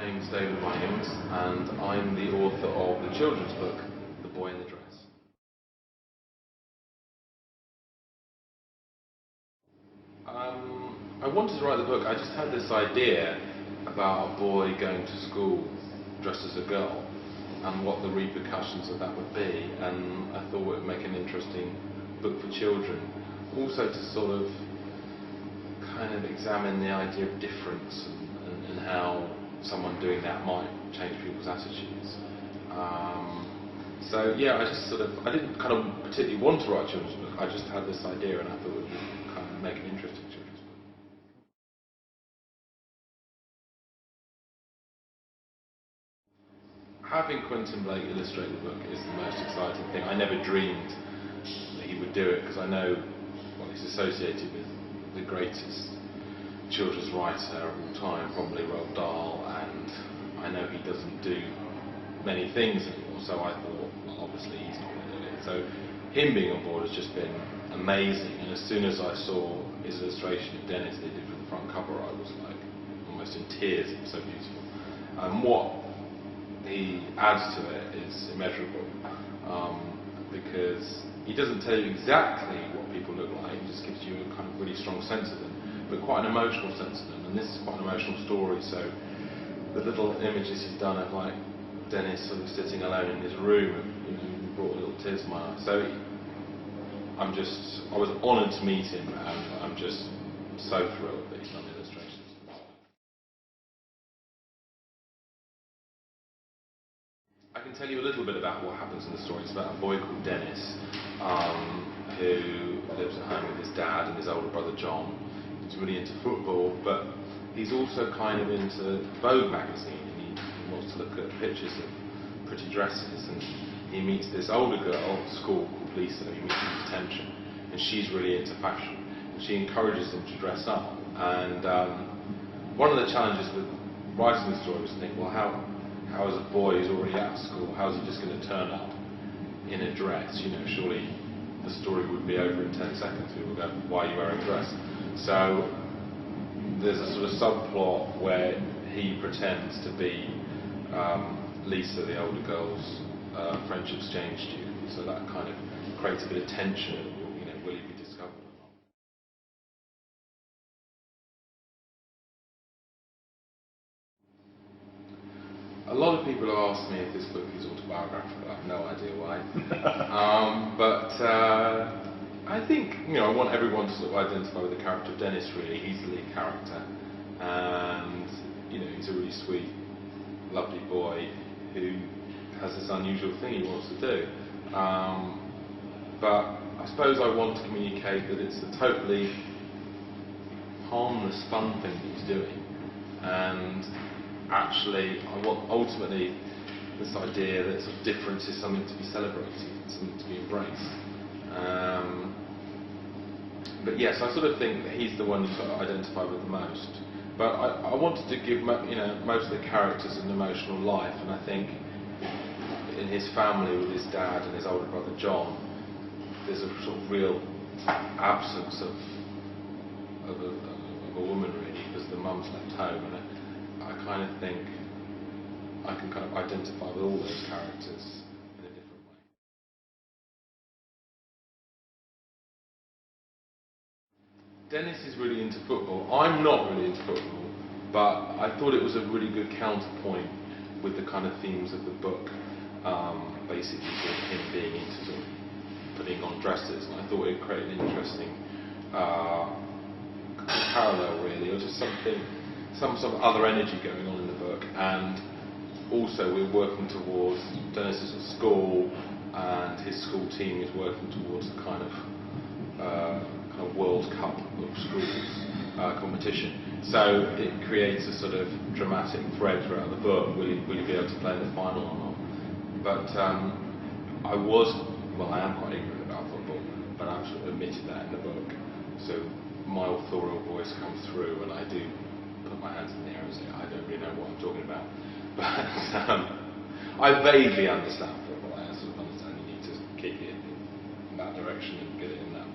name's David Walliams, and I'm the author of the children's book, The Boy in the Dress. I wanted to write the book. I just had this idea about a boy going to school dressed as a girl and what the repercussions of that would be, and I thought it would make an interesting book for children. Also to sort of kind of examine the idea of difference and how someone doing that might change people's attitudes. So yeah, I didn't kind of particularly want to write a children's book. I just had this idea and I thought it would kind of make an interesting children's book. Having Quentin Blake illustrate the book is the most exciting thing. I never dreamed that he would do it because I know, well, he's associated with the greatest children's writer of all time, probably Roald Dahl, and I know he doesn't do many things anymore, so I thought, well, obviously he's not going to do it. So him being on board has just been amazing, and as soon as I saw his illustration of Dennis they did for the front cover, I was like almost in tears. It was so beautiful. And what he adds to it is immeasurable, because he doesn't tell you exactly what people look like, he just gives you a kind of really strong sense of them, but quite an emotional sense of them, and this is quite an emotional story. So the little images he's done of like Dennis sort of sitting alone in his room, brought little tears to my eyes. So I was honoured to meet him, and I'm just so thrilled that he's done the illustrations. I can tell you a little bit about what happens in the story. It's about a boy called Dennis, who lives at home with his dad and his older brother John. He's really into football, but he's also kind of into Vogue magazine, and he wants to look at pictures of pretty dresses, and he meets this older girl at school called Lisa, who he meets in detention, and she's really into fashion, and she encourages him to dress up. And one of the challenges with writing the story was to think, well, how is a boy who's already at school, how is he just going to turn up in a dress? Surely the story would be over in 10 seconds. People would go, why are you wearing a dress? So there's a sort of subplot where he pretends to be Lisa, the older girl's French exchange student. So that kind of creates a bit of tension. Will he be discovered or not? A lot of people have asked me if this book is autobiographical. I have no idea why. But I think, I want everyone to sort of identify with the character of Dennis, really. He's the lead character, and, he's a really sweet, lovely boy who has this unusual thing he wants to do. But I suppose I want to communicate that it's a totally harmless, fun thing that he's doing. And actually, I want ultimately this idea that sort of difference is something to be celebrated, something to be embraced. But yes, I sort of think that he's the one you sort of identify with the most. But I wanted to give most of the characters an emotional life, and I think in his family with his dad and his older brother John, there's a sort of real absence of a woman, really, because the mum's left home, and I kind of think I can kind of identify with all those characters in a different way. Dennis is really into football. I'm not really into football, but I thought it was a really good counterpoint with the kind of themes of the book, basically sort of him being into sort of putting on dresses, and I thought it created an interesting parallel, really, or just some sort of other energy going on in the book. And also we're working towards, Dennis is at school, and his school team is working towards a kind of World Cup of schools competition. So it creates a sort of dramatic thread throughout the book. Will he be able to play in the final or not? But I am quite ignorant about football, but I've sort of admitted that in the book. So my authorial voice comes through, and I do put my hands in the air and say, I don't really know what I'm talking about. But I vaguely understand football. I sort of understand you need to kick it in that direction and get it in that